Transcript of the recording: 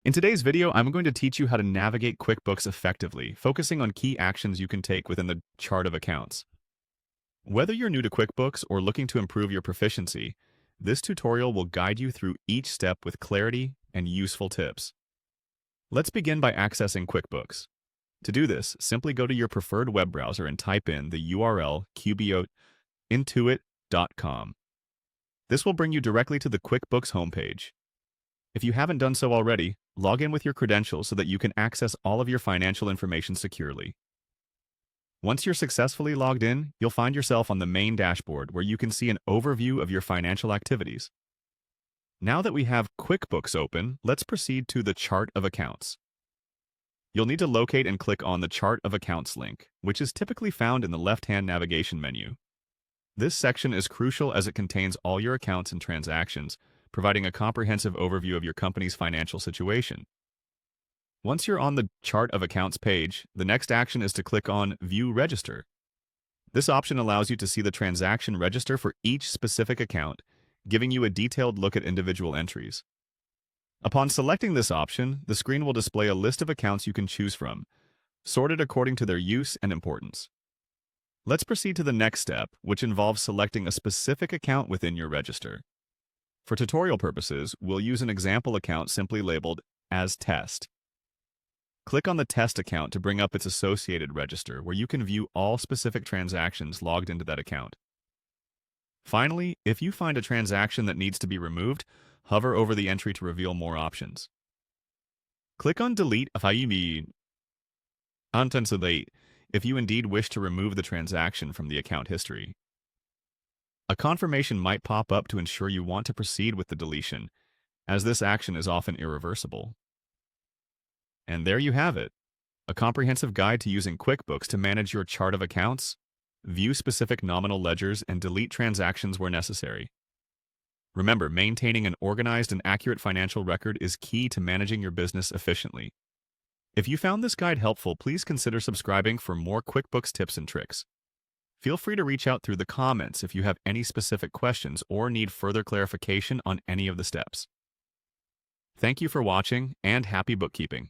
In today's video, I'm going to teach you how to navigate QuickBooks effectively, focusing on key actions you can take within the chart of accounts. Whether you're new to QuickBooks or looking to improve your proficiency, this tutorial will guide you through each step with clarity and useful tips. Let's begin by accessing QuickBooks. To do this, simply go to your preferred web browser and type in the URL qbointuit.com. This will bring you directly to the QuickBooks homepage. If you haven't done so already, log in with your credentials so that you can access all of your financial information securely. Once you're successfully logged in, you'll find yourself on the main dashboard where you can see an overview of your financial activities. Now that we have QuickBooks open, let's proceed to the Chart of Accounts. You'll need to locate and click on the Chart of Accounts link, which is typically found in the left-hand navigation menu. This section is crucial as it contains all your accounts and transactions, providing a comprehensive overview of your company's financial situation. Once you're on the Chart of Accounts page, the next action is to click on View Register. This option allows you to see the transaction register for each specific account, giving you a detailed look at individual entries. Upon selecting this option, the screen will display a list of accounts you can choose from, sorted according to their use and importance. Let's proceed to the next step, which involves selecting a specific account within your register. For tutorial purposes, we'll use an example account simply labeled as Test. Click on the Test account to bring up its associated register, where you can view all specific transactions logged into that account. Finally, if you find a transaction that needs to be removed, hover over the entry to reveal more options. Click on Delete if you indeed wish to remove the transaction from the account history. A confirmation might pop up to ensure you want to proceed with the deletion, as this action is often irreversible. And there you have it, a comprehensive guide to using QuickBooks to manage your chart of accounts, view specific nominal ledgers, and delete transactions where necessary. Remember, maintaining an organized and accurate financial record is key to managing your business efficiently. If you found this guide helpful, please consider subscribing for more QuickBooks tips and tricks. Feel free to reach out through the comments if you have any specific questions or need further clarification on any of the steps. Thank you for watching, and happy bookkeeping.